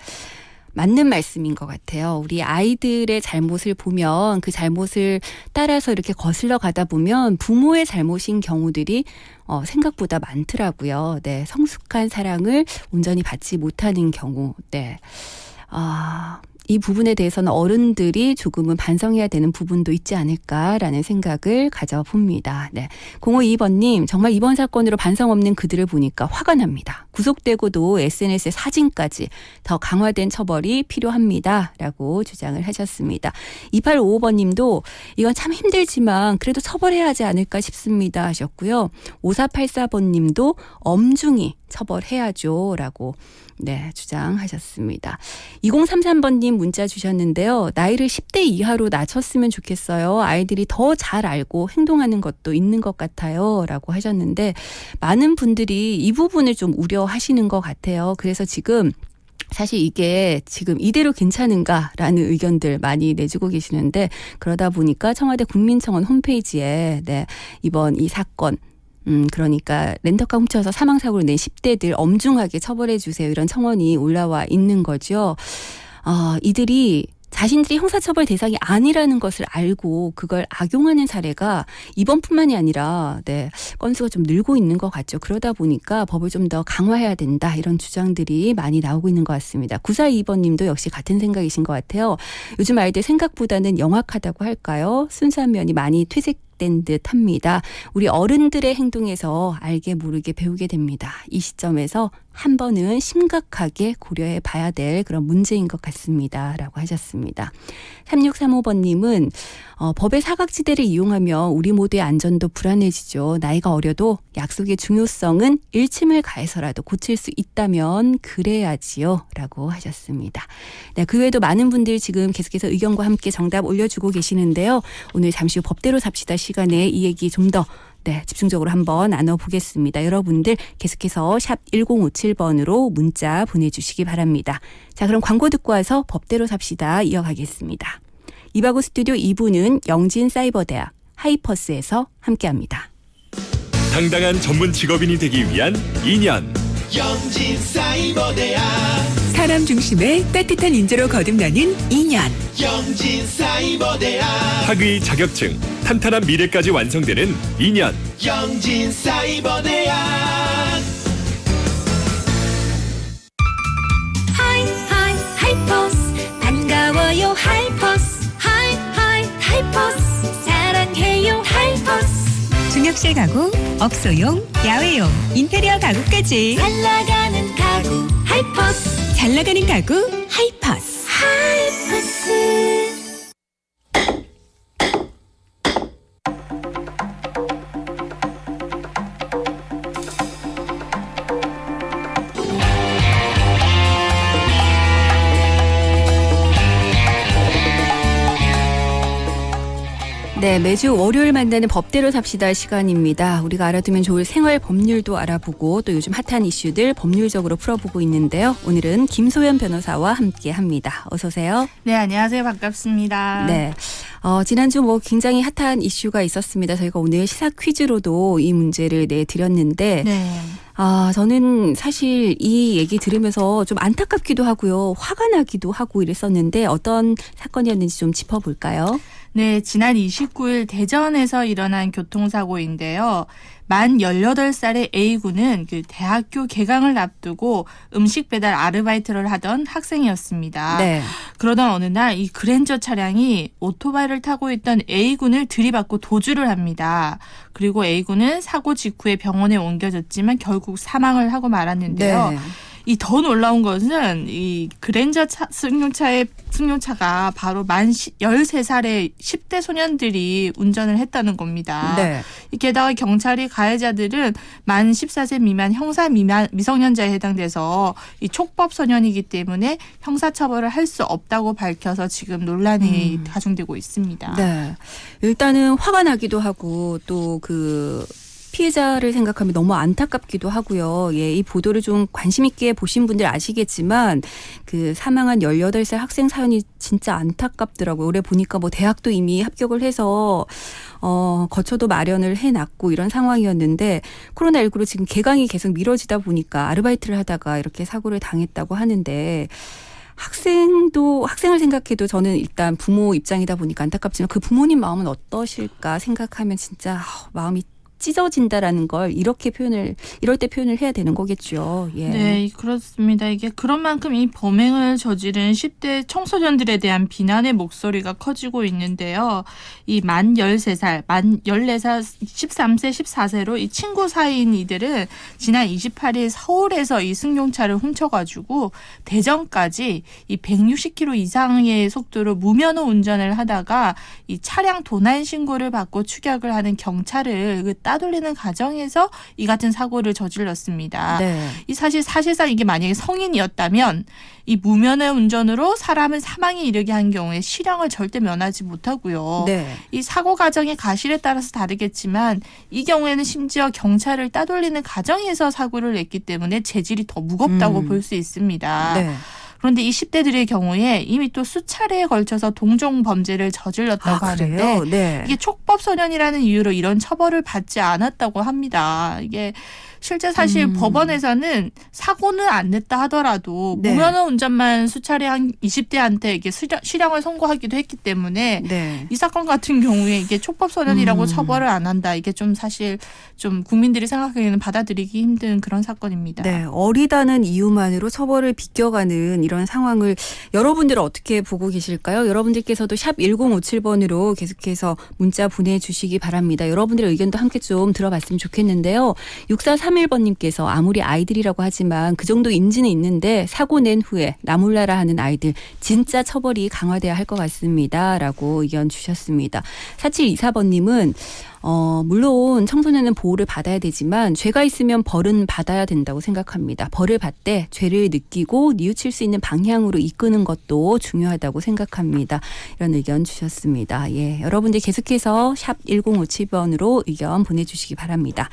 맞는 말씀인 것 같아요. 우리 아이들의 잘못을 보면 그 잘못을 따라서 이렇게 거슬러 가다 보면 부모의 잘못인 경우들이 생각보다 많더라고요. 네. 성숙한 사랑을 온전히 받지 못하는 경우. 네. 이 부분에 대해서는 어른들이 조금은 반성해야 되는 부분도 있지 않을까라는 생각을 가져봅니다. 네. 052번님, 정말 이번 사건으로 반성 없는 그들을 보니까 화가 납니다. 구속되고도 SNS에 사진까지 더 강화된 처벌이 필요합니다. 라고 주장을 하셨습니다. 2855번님도 이건 참 힘들지만 그래도 처벌해야 하지 않을까 싶습니다 하셨고요. 5484번님도 엄중히 처벌해야죠. 라고 네, 주장하셨습니다. 2033번님 문자 주셨는데요. 나이를 10대 이하로 낮췄으면 좋겠어요. 아이들이 더 잘 알고 행동하는 것도 있는 것 같아요. 라고 하셨는데 많은 분들이 이 부분을 좀 우려하시는 것 같아요. 그래서 지금 사실 이게 지금 이대로 괜찮은가라는 의견들 많이 내주고 계시는데 그러다 보니까 청와대 국민청원 홈페이지에 네, 이번 이 사건 그러니까 렌터카 훔쳐서 사망사고를 낸 10대들 엄중하게 처벌해 주세요. 이런 청원이 올라와 있는 거죠. 이들이 자신들이 형사처벌 대상이 아니라는 것을 알고 그걸 악용하는 사례가 이번뿐만이 아니라 네, 건수가 좀 늘고 있는 것 같죠. 그러다 보니까 법을 좀 더 강화해야 된다. 이런 주장들이 많이 나오고 있는 것 같습니다. 9422번님도 역시 같은 생각이신 것 같아요. 요즘 아이들 생각보다는 영악하다고 할까요? 순수한 면이 많이 퇴색된 듯 합니다. 우리 어른들의 행동에서 알게 모르게 배우게 됩니다. 이 시점에서 한 번은 심각하게 고려해 봐야 될 그런 문제인 것 같습니다. 라고 하셨습니다. 3635번님은 법의 사각지대를 이용하며 우리 모두의 안전도 불안해지죠. 나이가 어려도 약속의 중요성은 일침을 가해서라도 고칠 수 있다면 그래야지요. 라고 하셨습니다. 네, 그 외에도 많은 분들이 지금 계속해서 의견과 함께 정답 올려주고 계시는데요. 오늘 잠시 후 법대로 삽시다 시간에 이 얘기 좀 더 네, 집중적으로 한번 나눠보겠습니다. 여러분들 계속해서 샵 1057번으로 문자 보내주시기 바랍니다. 자, 그럼 광고 듣고 와서 법대로 삽시다 이어가겠습니다. 이바구 스튜디오 2부는 영진사이버대학 하이퍼스에서 함께합니다. 당당한 전문 직업인이 되기 위한 2년 영진사이버대학 사람 중심의 따뜻한 인재로 거듭나는 2년 영진사이버대학 학위 자격증 탄탄한 미래까지 완성되는 2년 영진사이버대학 하이퍼스 반가워요 하이퍼스 하이퍼스 사랑해요 하이퍼스 중역실 가구, 업소용, 야외용, 인테리어 가구까지 잘 나가는 가구 하이퍼스 잘 나가는 가구 하이퍼스. 하이퍼스 네, 매주 월요일 만나는 법대로 삽시다 시간입니다. 우리가 알아두면 좋을 생활 법률도 알아보고 또 요즘 핫한 이슈들 법률적으로 풀어보고 있는데요. 오늘은 김소연 변호사와 함께합니다. 어서 오세요. 네, 안녕하세요. 반갑습니다. 네, 지난주 굉장히 핫한 이슈가 있었습니다. 저희가 오늘 시사 퀴즈로도 이 문제를 내드렸는데 네. 저는 사실 이 얘기 들으면서 좀 안타깝기도 하고요. 화가 나기도 하고 이랬었는데 어떤 사건이었는지 좀 짚어볼까요? 네, 지난 29일 대전에서 일어난 교통사고인데요. 만 18살의 A군은 그 대학교 개강을 앞두고 음식 배달 아르바이트를 하던 학생이었습니다. 네. 그러던 어느 날 이 그랜저 차량이 오토바이를 타고 있던 A군을 들이받고 도주를 합니다. 그리고 A군은 사고 직후에 병원에 옮겨졌지만 결국 사망을 하고 말았는데요. 네. 이 더 놀라운 것은 이 그랜저 승용차가 바로 만 13살의 10대 소년들이 운전을 했다는 겁니다. 네. 게다가 경찰이 가해자들은 만 14세 미만 미성년자에 해당돼서 이 촉법 소년이기 때문에 형사처벌을 할 수 없다고 밝혀서 지금 논란이 가중되고 있습니다. 네. 일단은 화가 나기도 하고 또 그 피해자를 생각하면 너무 안타깝기도 하고요. 예, 이 보도를 좀 관심 있게 보신 분들 아시겠지만 그 사망한 18살 학생 사연이 진짜 안타깝더라고요. 올해 보니까 뭐 대학도 이미 합격을 해서 거처도 마련을 해놨고 이런 상황이었는데 코로나19로 지금 개강이 계속 미뤄지다 보니까 아르바이트를 하다가 이렇게 사고를 당했다고 하는데 학생을 생각해도 저는 일단 부모 입장이다 보니까 안타깝지만 그 부모님 마음은 어떠실까 생각하면 진짜 마음이 찢어진다라는 걸 이럴 때 표현을 해야 되는 거겠죠. 예. 네, 그렇습니다. 이게 그런 만큼 이 범행을 저지른 10대 청소년들에 대한 비난의 목소리가 커지고 있는데요. 이 만 13살, 만 14살, 13세, 14세로 이 친구 사이인 이들은 지난 28일 서울에서 이 승용차를 훔쳐가지고 대전까지 이 160km 이상의 속도로 무면허 운전을 하다가 이 차량 도난 신고를 받고 추격을 하는 경찰을 따돌리는 과정에서 이 같은 사고를 저질렀습니다. 네. 이 사실상 이게 만약에 성인이었다면 이 무면허 운전으로 사람을 사망에 이르게 한 경우에 실형을 절대 면하지 못하고요. 네. 이 사고 과정의 과실에 따라서 다르겠지만 이 경우에는 심지어 경찰을 따돌리는 과정에서 사고를 냈기 때문에 재질이 더 무겁다고 볼 수 있습니다. 네. 그런데 이 10대들의 경우에 이미 또 수차례에 걸쳐서 동종 범죄를 저질렀다고 하는데 그래요? 네. 이게 촉법소년이라는 이유로 이런 처벌을 받지 않았다고 합니다. 이게 실제 사실 법원에서는 사고는 안 냈다 하더라도 네. 무면허 운전만 수차례 한 20대한테 이게 실형을 선고하기도 했기 때문에 네. 이 사건 같은 경우에 이게 촉법소년이라고 처벌을 안 한다. 이게 좀 사실 좀 국민들이 생각하기에는 받아들이기 힘든 그런 사건입니다. 네, 어리다는 이유만으로 처벌을 비껴가는 이런 상황을 여러분들은 어떻게 보고 계실까요? 여러분들께서도 샵 1057번으로 계속해서 문자 보내주시기 바랍니다. 여러분들의 의견도 함께 좀 들어봤으면 좋겠는데요. 6431번님께서 아무리 아이들이라고 하지만 그 정도 인지는 있는데 사고 낸 후에 나몰라라 하는 아이들 진짜 처벌이 강화돼야 할 것 같습니다. 라고 의견 주셨습니다. 4724번님은 물론 청소년은 보호를 받아야 되지만 죄가 있으면 벌은 받아야 된다고 생각합니다. 벌을 받되 죄를 느끼고 뉘우칠 수 있는 방향으로 이끄는 것도 중요하다고 생각합니다. 이런 의견 주셨습니다. 예, 여러분들 계속해서 샵 1057번으로 의견 보내주시기 바랍니다.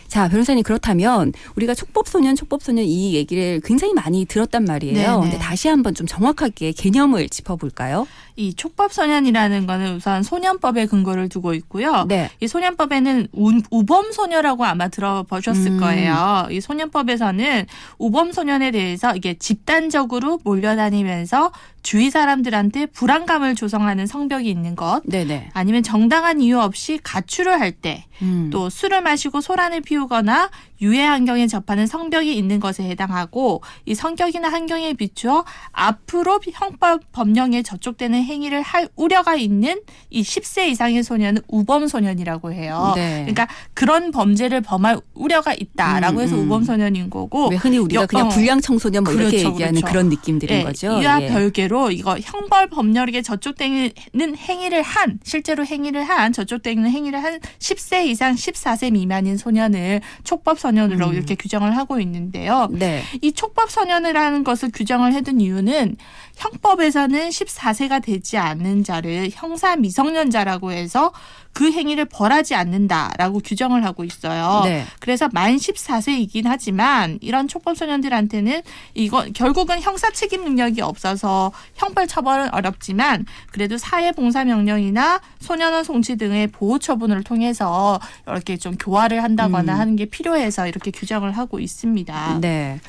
자, 변호사님 그렇다면 우리가 촉법소년 이 얘기를 굉장히 많이 들었단 말이에요. 네네. 근데 다시 한번 좀 정확하게 개념을 짚어볼까요? 이 촉법소년이라는 거는 우선 소년법에 근거를 두고 있고요. 네. 이 소년법에는 우범소녀라고 아마 들어보셨을 거예요. 이 소년법에서는 우범소년에 대해서 이게 집단적으로 몰려다니면서 주위 사람들한테 불안감을 조성하는 성벽이 있는 것, 네네. 아니면 정당한 이유 없이 가출을 할 때, 또 술을 마시고 소란을 피우거나 유해 환경에 접하는 성벽이 있는 것에 해당하고 이 성격이나 환경에 비추어 앞으로 형법 법령에 저촉되는 행위를 할 우려가 있는 이 10세 이상의 소년은 우범소년이라고 해요. 네. 그러니까 그런 범죄를 범할 우려가 있다라고 해서 우범소년인 거고 왜 흔히 우리가 그냥 불량 청소년 뭐 이렇게 그렇죠, 얘기하는 그렇죠. 그런 느낌들인 예, 거죠. 이와 예. 별개로 이거 형벌 법령에 저촉되는 행위를 한 실제로 저촉되는 행위를 한 10세 이상 14세 미만인 소년을 촉법소년으로 이렇게 규정을 하고 있는데요. 네. 이 촉법소년이라는 것을 규정을 해둔 이유는 형법에서는 14세가 되지 않는 자를 형사 미성년자라고 해서 그 행위를 벌하지 않는다라고 규정을 하고 있어요. 네. 그래서 만 14세이긴 하지만 이런 촉법소년들한테는 이거 결국은 형사 책임 능력이 없어서 형벌 처벌은 어렵지만 그래도 사회봉사명령이나 소년원 송치 등의 보호 처분을 통해서 이렇게 좀 교화를 한다거나 하는 게 필요해서 관련해서 이렇게 규정을 하고 있습니다. 네.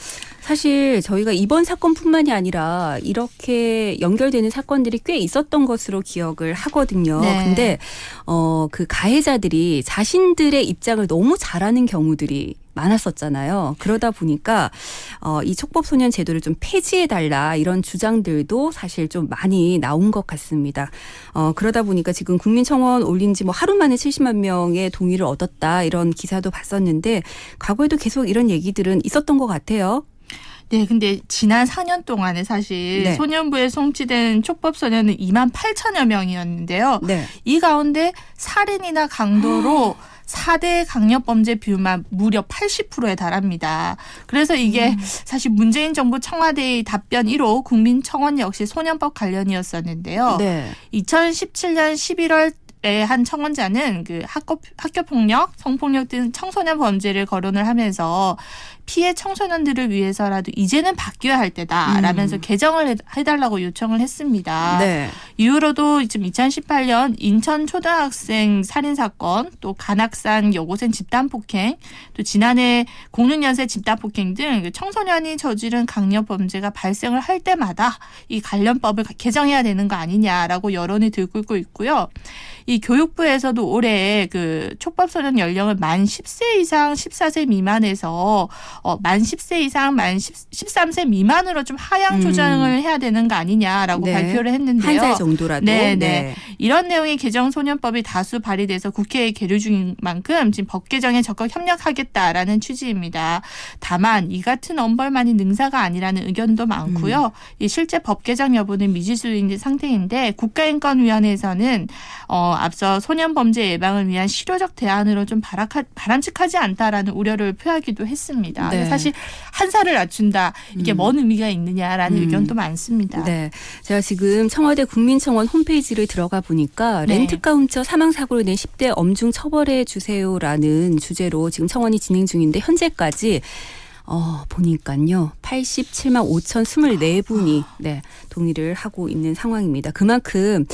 사실 저희가 이번 사건뿐만이 아니라 이렇게 연결되는 사건들이 꽤 있었던 것으로 기억을 하거든요. 네. 근데 그 가해자들이 자신들의 입장을 너무 잘하는 경우들이 많았었잖아요. 그러다 보니까 이 촉법소년 제도를 좀 폐지해달라 이런 주장들도 사실 좀 많이 나온 것 같습니다. 그러다 보니까 지금 국민청원 올린 지 뭐 하루 만에 70만 명의 동의를 얻었다 이런 기사도 봤었는데 과거에도 계속 이런 얘기들은 있었던 것 같아요. 네, 근데 지난 4년 동안에 사실 네. 소년부에 송치된 촉법소년은 2만 8천여 명이었는데요. 네. 이 가운데 살인이나 강도로 4대 강력범죄 비율만 무려 80%에 달합니다. 그래서 이게 사실 문재인 정부 청와대의 답변 1호 국민청원 역시 소년법 관련이었었는데요. 네. 2017년 11월 한 청원자는 그 학교 폭력, 성폭력 등 청소년 범죄를 거론을 하면서 피해 청소년들을 위해서라도 이제는 바뀌어야 할 때다라면서 개정을 해달라고 요청을 했습니다. 네. 이후로도 지금 2018년 인천 초등학생 살인 사건, 또 간악산 여고생 집단 폭행, 또 지난해 06년생 집단 폭행 등 청소년이 저지른 강력 범죄가 발생을 할 때마다 이 관련법을 개정해야 되는 거 아니냐라고 여론이 들끓고 있고요. 이 교육부에서도 올해 그 촉법소년 연령을 만 10세 이상 14세 미만에서 만 10세 이상 만 13세 미만으로 좀 하향 조정을 해야 되는 거 아니냐라고 네. 발표를 했는데요. 한 살 정도라도. 네. 이런 내용의 개정소년법이 다수 발의돼서 국회에 계류 중인 만큼 지금 법 개정에 적극 협력하겠다라는 취지입니다. 다만 이 같은 엄벌만이 능사가 아니라는 의견도 많고요. 이 실제 법 개정 여부는 미지수인 상태인데 국가인권위원회에서는 앞서 소년 범죄 예방을 위한 실효적 대안으로 좀 바람직하지 않다라는 우려를 표하기도 했습니다. 네. 사실 한 살을 낮춘다 이게 뭔 의미가 있느냐라는 의견도 많습니다. 네. 제가 지금 청와대 국민청원 홈페이지를 들어가 보니까 네. 렌트카 훔쳐 사망사고를 낸 10대 엄중 처벌해 주세요라는 주제로 지금 청원이 진행 중인데 현재까지 보니까요. 87만 5,024분이 네, 동의를 하고 있는 상황입니다. 그만큼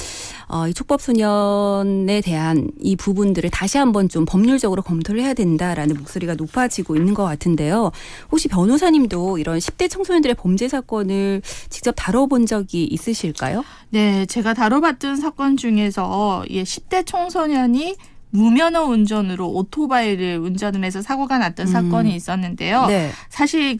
이 촉법소년에 대한 이 부분들을 다시 한번 좀 법률적으로 검토를 해야 된다라는 목소리가 높아지고 있는 것 같은데요. 혹시 변호사님도 이런 10대 청소년들의 범죄 사건을 직접 다뤄본 적이 있으실까요? 네, 제가 다뤄봤던 사건 중에서 10대 청소년이 무면허 운전으로 오토바이를 운전을 해서 사고가 났던 사건이 있었는데요. 네. 사실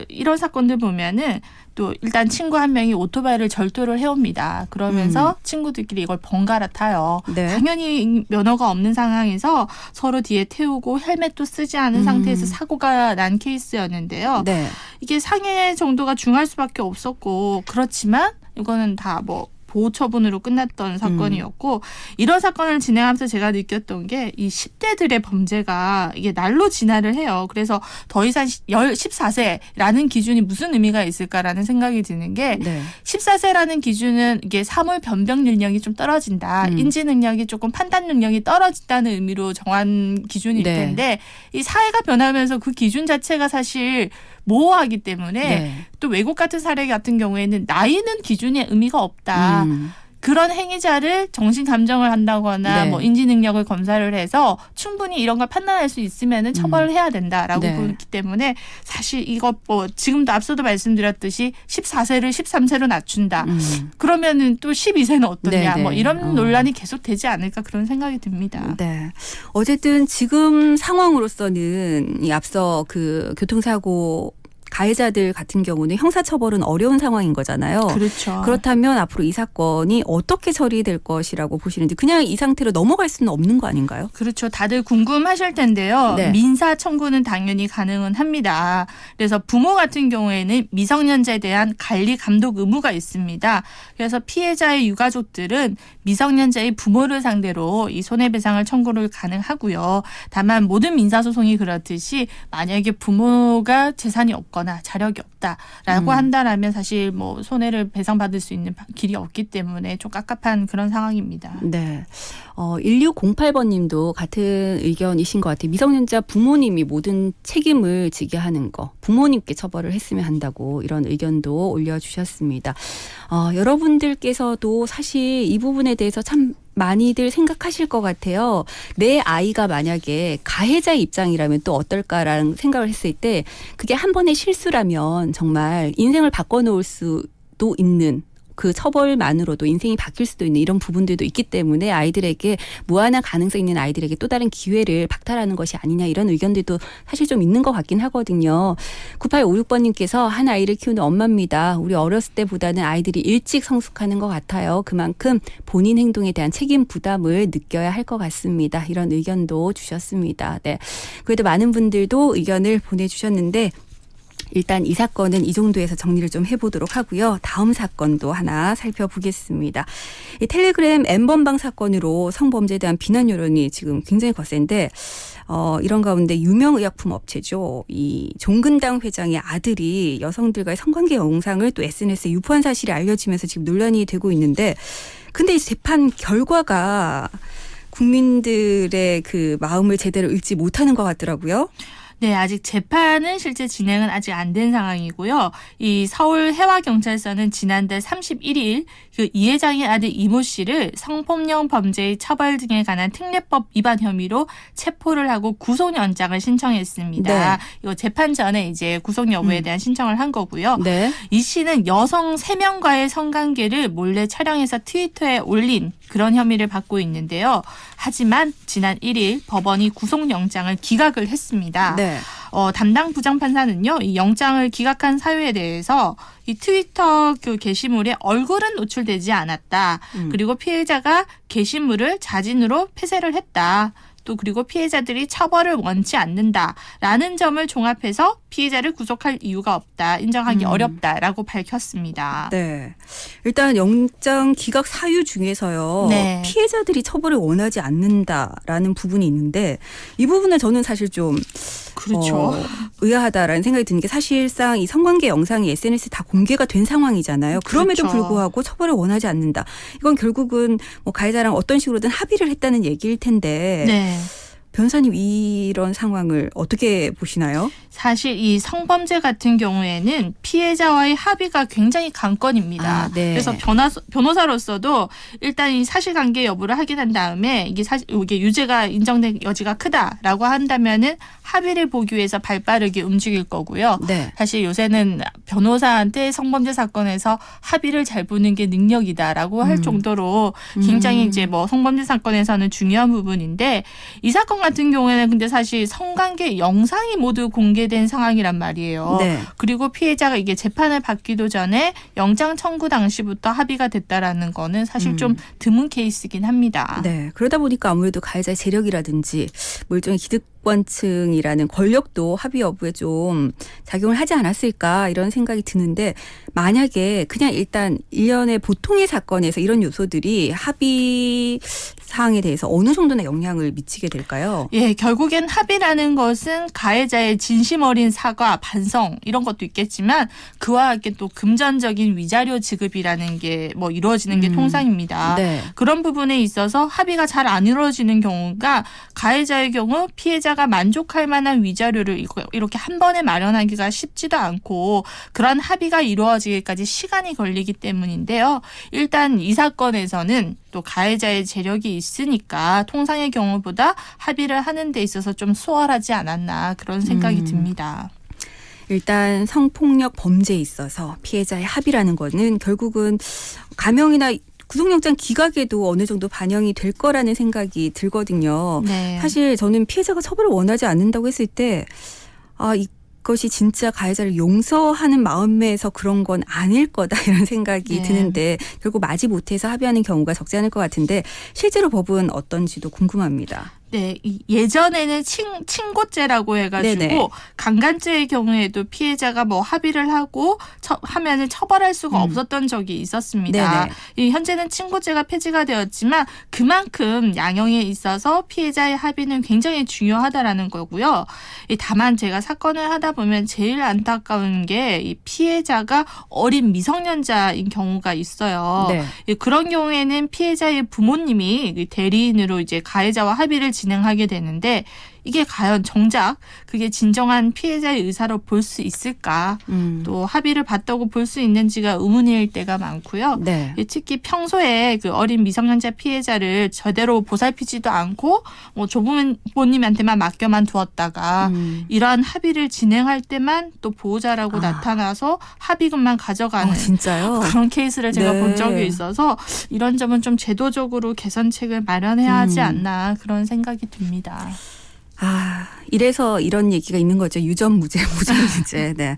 이런 사건들 보면은 또 일단 친구 한 명이 오토바이를 절도를 해옵니다. 그러면서 친구들끼리 이걸 번갈아 타요. 네. 당연히 면허가 없는 상황에서 서로 뒤에 태우고 헬멧도 쓰지 않은 상태에서 사고가 난 케이스였는데요. 네. 이게 상해 정도가 중할 수밖에 없었고 그렇지만 이거는 다 보호 처분으로 끝났던 사건이었고 이런 사건을 진행하면서 제가 느꼈던 게 이 10대들의 범죄가 이게 날로 진화를 해요. 그래서 더 이상 14세라는 기준이 무슨 의미가 있을까라는 생각이 드는 게 네. 14세라는 기준은 이게 사물 변경 능력이 좀 떨어진다. 인지 능력이 조금 판단 능력이 떨어진다는 의미로 정한 기준일 네. 텐데 이 사회가 변하면서 그 기준 자체가 사실 모호하기 때문에 네. 또 외국 같은 사례 같은 경우에는 나이는 기준에 의미가 없다. 그런 행위자를 정신 감정을 한다거나 네. 인지 능력을 검사를 해서 충분히 이런 걸 판단할 수 있으면은 처벌을 해야 된다라고 네. 보기 때문에 사실 이거 지금도 앞서도 말씀드렸듯이 14세를 13세로 낮춘다. 그러면은 또 12세는 어떠냐. 네, 네. 이런 논란이 계속 되지 않을까 그런 생각이 듭니다. 네. 어쨌든 지금 상황으로서는 이 앞서 그 교통사고 가해자들 같은 경우는 형사처벌은 어려운 상황인 거잖아요. 그렇죠. 그렇다면 앞으로 이 사건이 어떻게 처리될 것이라고 보시는지 그냥 이 상태로 넘어갈 수는 없는 거 아닌가요? 그렇죠. 다들 궁금하실 텐데요. 네. 민사 청구는 당연히 가능은 합니다. 그래서 부모 같은 경우에는 미성년자에 대한 관리 감독 의무가 있습니다. 그래서 피해자의 유가족들은 미성년자의 부모를 상대로 이 손해배상을 청구를 가능하고요. 다만 모든 민사소송이 그렇듯이 만약에 부모가 재산이 없거나 자력이 없다라고 한다라면 사실 손해를 배상받을 수 있는 길이 없기 때문에 좀 깝깝한 그런 상황입니다. 네. 1608번 님도 같은 의견이신 것 같아요. 미성년자 부모님이 모든 책임을 지게 하는 거. 부모님께 처벌을 했으면 한다고 이런 의견도 올려주셨습니다. 여러분들께서도 사실 이 부분에 대해서 참 많이들 생각하실 것 같아요. 내 아이가 만약에 가해자의 입장이라면 또 어떨까라는 생각을 했을 때 그게 한 번의 실수라면 정말 인생을 바꿔놓을 수도 있는 그 처벌만으로도 인생이 바뀔 수도 있는 이런 부분들도 있기 때문에 아이들에게 무한한 가능성 있는 아이들에게 또 다른 기회를 박탈하는 것이 아니냐 이런 의견들도 사실 좀 있는 것 같긴 하거든요. 9856번님께서 한 아이를 키우는 엄마입니다. 우리 어렸을 때보다는 아이들이 일찍 성숙하는 것 같아요. 그만큼 본인 행동에 대한 책임 부담을 느껴야 할 것 같습니다. 이런 의견도 주셨습니다. 네. 그래도 많은 분들도 의견을 보내주셨는데 일단 이 사건은 이 정도에서 정리를 좀 해보도록 하고요. 다음 사건도 하나 살펴보겠습니다. 이 텔레그램 N번방 사건으로 성범죄에 대한 비난 여론이 지금 굉장히 거센데 이런 가운데 유명 의약품 업체죠. 이 종근당 회장의 아들이 여성들과의 성관계 영상을 또 SNS에 유포한 사실이 알려지면서 지금 논란이 되고 있는데 근데 이 재판 결과가 국민들의 그 마음을 제대로 읽지 못하는 것 같더라고요. 네, 아직 재판은 실제 진행은 아직 안 된 상황이고요. 이 서울 해와경찰서는 지난달 31일 그 이 회장의 아들 이모 씨를 성폭력 범죄의 처벌 등에 관한 특례법 위반 혐의로 체포를 하고 구속영장을 신청했습니다. 네. 이거 재판 전에 이제 구속 여부에 대한 신청을 한 거고요. 네. 이 씨는 여성 3명과의 성관계를 몰래 촬영해서 트위터에 올린 그런 혐의를 받고 있는데요. 하지만 지난 1일 법원이 구속영장을 기각을 했습니다. 네. 담당 부장판사는요, 이 영장을 기각한 사유에 대해서 이 트위터 그 게시물에 얼굴은 노출되지 않았다. 그리고 피해자가 게시물을 자진으로 폐쇄를 했다. 또 그리고 피해자들이 처벌을 원치 않는다라는 점을 종합해서 피해자를 구속할 이유가 없다. 인정하기 어렵다라고 밝혔습니다. 네. 일단 영장 기각 사유 중에서요. 네. 피해자들이 처벌을 원하지 않는다라는 부분이 있는데 이 부분은 저는 사실 좀 그렇죠. 의아하다라는 생각이 드는 게 사실상 이 성관계 영상이 SNS에 다 공개가 된 상황이잖아요. 그럼에도 그렇죠. 불구하고 처벌을 원하지 않는다. 이건 결국은 뭐 가해자랑 어떤 식으로든 합의를 했다는 얘기일 텐데 네. 변호사님 이런 상황을 어떻게 보시나요? 사실 이 성범죄 같은 경우에는 피해자와의 합의가 굉장히 관건입니다. 아, 네. 그래서 변호사로서도 일단 이 사실관계 여부를 확인한 다음에 이게 유죄가 인정된 여지가 크다라고 한다면은 합의를 보기 위해서 발빠르게 움직일 거고요. 네. 사실 요새는 변호사한테 성범죄 사건에서 합의를 잘 보는 게 능력이다라고 할 정도로 굉장히 이제 뭐 성범죄 사건에서는 중요한 부분인데 이 사건 같은 경우에는 근데 사실 성관계 영상이 모두 공개된 상황이란 말이에요. 네. 그리고 피해자가 이게 재판을 받기도 전에 영장 청구 당시부터 합의가 됐다라는 거는 사실 좀 드문 케이스긴 합니다. 네. 그러다 보니까 아무래도 가해자의 재력이라든지 뭐 일종의 기득권층이라는 권력도 합의 여부에 좀 작용을 하지 않았을까 이런 생각이 드는데 만약에 그냥 일단 일련의 보통의 사건에서 이런 요소들이 합의 사항에 대해서 어느 정도나 영향을 미치게 될까요? 예, 결국엔 합의라는 것은 가해자의 진심 어린 사과, 반성 이런 것도 있겠지만 그와 함께 또 금전적인 위자료 지급이라는 게 뭐 이루어지는 게 통상입니다. 네. 그런 부분에 있어서 합의가 잘 안 이루어지는 경우가 가해자의 경우 피해자가 만족할 만한 위자료를 이렇게 한 번에 마련하기가 쉽지도 않고 그런 합의가 이루어지기까지 시간이 걸리기 때문인데요. 일단 이 사건에서는 또 가해자의 재력이 있으니까 통상의 경우보다 합의를 하는 데 있어서 좀 수월하지 않았나 그런 생각이 듭니다. 일단 성폭력 범죄에 있어서 피해자의 합의라는 거는 결국은 감형이나 구속영장 기각에도 어느 정도 반영이 될 거라는 생각이 들거든요. 네. 사실 저는 피해자가 처벌을 원하지 않는다고 했을 때 이것이 진짜 가해자를 용서하는 마음에서 그런 건 아닐 거다 이런 생각이 네. 드는데 결국 마지 못해서 합의하는 경우가 적지 않을 것 같은데 실제로 법은 어떤지도 궁금합니다. 네, 예전에는 친고죄라고 해가지고 네네. 강간죄의 경우에도 피해자가 뭐 합의를 하고 하면은 처벌할 수가 없었던 적이 있었습니다. 네네. 이 현재는 친고죄가 폐지가 되었지만 그만큼 양형에 있어서 피해자의 합의는 굉장히 중요하다라는 거고요. 다만 제가 사건을 하다 보면 제일 안타까운 게 이 피해자가 어린 미성년자인 경우가 있어요. 네. 그런 경우에는 피해자의 부모님이 대리인으로 이제 가해자와 합의를 진행하게 되는데 이게 과연 정작 그게 진정한 피해자의 의사로 볼 수 있을까? 또 합의를 봤다고 볼 수 있는지가 의문일 때가 많고요. 네. 특히 평소에 그 어린 미성년자 피해자를 제대로 보살피지도 않고 조부모님한테만 맡겨만 두었다가 이러한 합의를 진행할 때만 또 보호자라고 나타나서 합의금만 가져가는 진짜요? 그런 케이스를 제가 네. 본 적이 있어서 이런 점은 좀 제도적으로 개선책을 마련해야 하지 않나 그런 생각이 듭니다. 이래서 이런 얘기가 있는 거죠. 유전무죄, 무전무죄. 네.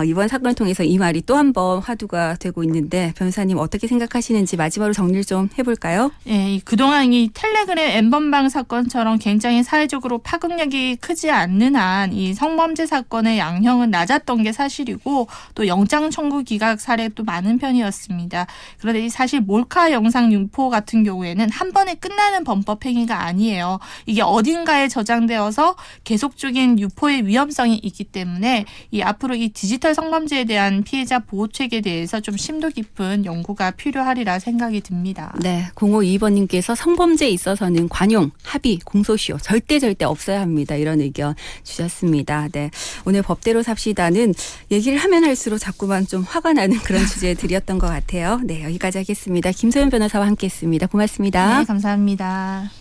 이번 사건을 통해서 이 말이 또 한 번 화두가 되고 있는데 변호사님 어떻게 생각하시는지 마지막으로 정리를 좀 해볼까요? 예, 그동안 이 텔레그램 N번방 사건처럼 굉장히 사회적으로 파급력이 크지 않는 한 이 성범죄 사건의 양형은 낮았던 게 사실이고 또 영장 청구 기각 사례도 많은 편이었습니다. 그런데 이 사실 몰카 영상 유포 같은 경우에는 한 번에 끝나는 범법 행위가 아니에요. 이게 어딘가에 저장되어서 계속적인 유포의 위험성이 있기 때문에 앞으로 이 디지털 성범죄에 대한 피해자 보호책에 대해서 좀 심도 깊은 연구가 필요하리라 생각이 듭니다. 네, 0522번님께서 성범죄에 있어서는 관용, 합의, 공소시효 절대 없어야 합니다. 이런 의견 주셨습니다. 네, 오늘 법대로 삽시다는 얘기를 하면 할수록 자꾸만 좀 화가 나는 그런 주제들이었던 것 같아요. 네, 여기까지 하겠습니다. 김소연 변호사와 함께했습니다. 고맙습니다. 네, 감사합니다.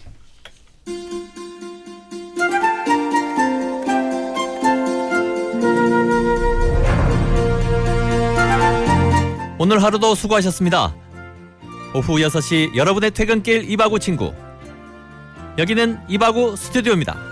오늘 하루도 수고하셨습니다. 오후 6시 여러분의 퇴근길 이바구 친구. 여기는 이바구 스튜디오입니다.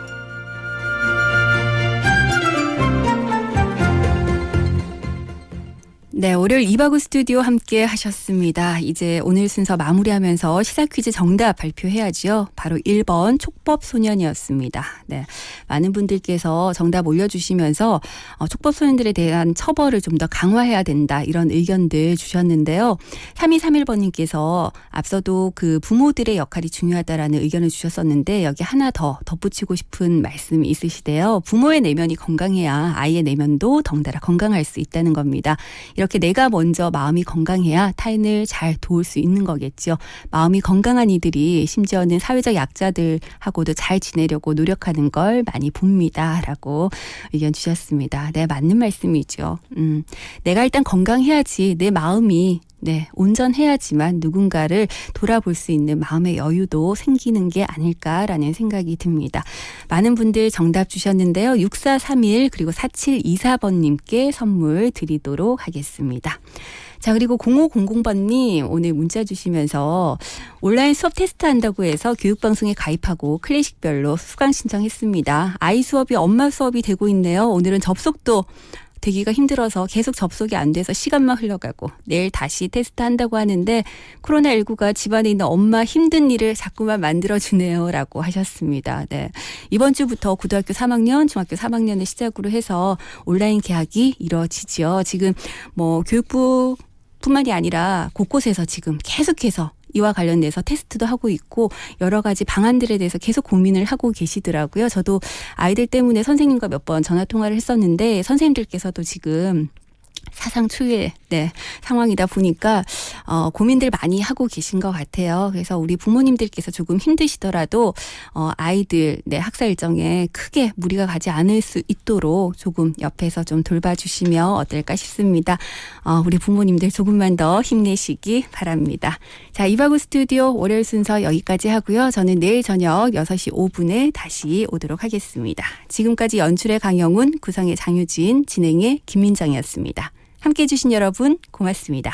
네, 월요일 이바구 스튜디오 함께 하셨습니다. 이제 오늘 순서 마무리하면서 시사 퀴즈 정답 발표해야죠. 바로 1번 촉법소년이었습니다. 네, 많은 분들께서 정답 올려주시면서 촉법소년들에 대한 처벌을 좀 더 강화해야 된다 이런 의견들 주셨는데요. 3231번님께서 앞서도 그 부모들의 역할이 중요하다라는 의견을 주셨었는데 여기 하나 더 덧붙이고 싶은 말씀이 있으시대요. 부모의 내면이 건강해야 아이의 내면도 덩달아 건강할 수 있다는 겁니다. 이렇게 내가 먼저 마음이 건강해야 타인을 잘 도울 수 있는 거겠죠. 마음이 건강한 이들이 심지어는 사회적 약자들하고도 잘 지내려고 노력하는 걸 많이 봅니다. 라고 의견 주셨습니다. 네, 맞는 말씀이죠. 내가 일단 건강해야지 내 마음이 온전해야지만 누군가를 돌아볼 수 있는 마음의 여유도 생기는 게 아닐까라는 생각이 듭니다. 많은 분들 정답 주셨는데요. 6431 그리고 4724번님께 선물 드리도록 하겠습니다. 자, 그리고 0500번님 오늘 문자 주시면서 온라인 수업 테스트 한다고 해서 교육방송에 가입하고 클래식별로 수강 신청했습니다. 아이 수업이 엄마 수업이 되고 있네요. 오늘은 접속도 되기가 힘들어서 계속 접속이 안 돼서 시간만 흘러가고 내일 다시 테스트 한다고 하는데 코로나19가 집안에 있는 엄마 힘든 일을 자꾸만 만들어주네요 라고 하셨습니다. 네, 이번 주부터 고등학교 3학년, 중학교 3학년을 시작으로 해서 온라인 개학이 이루어지죠. 지금 교육부 뿐만이 아니라 곳곳에서 지금 계속해서 이와 관련돼서 테스트도 하고 있고 여러 가지 방안들에 대해서 계속 고민을 하고 계시더라고요. 저도 아이들 때문에 선생님과 몇 번 전화 통화를 했었는데 선생님들께서도 지금 사상 초유의 상황이다 보니까 고민들 많이 하고 계신 것 같아요. 그래서 우리 부모님들께서 조금 힘드시더라도 아이들 학사 일정에 크게 무리가 가지 않을 수 있도록 조금 옆에서 좀 돌봐주시면 어떨까 싶습니다. 우리 부모님들 조금만 더 힘내시기 바랍니다. 자, 이바구 스튜디오 월요일 순서 여기까지 하고요. 저는 내일 저녁 6시 5분에 다시 오도록 하겠습니다. 지금까지 연출의 강영훈, 구성의 장유진, 진행의 김민정이었습니다. 함께해 주신 여러분 고맙습니다.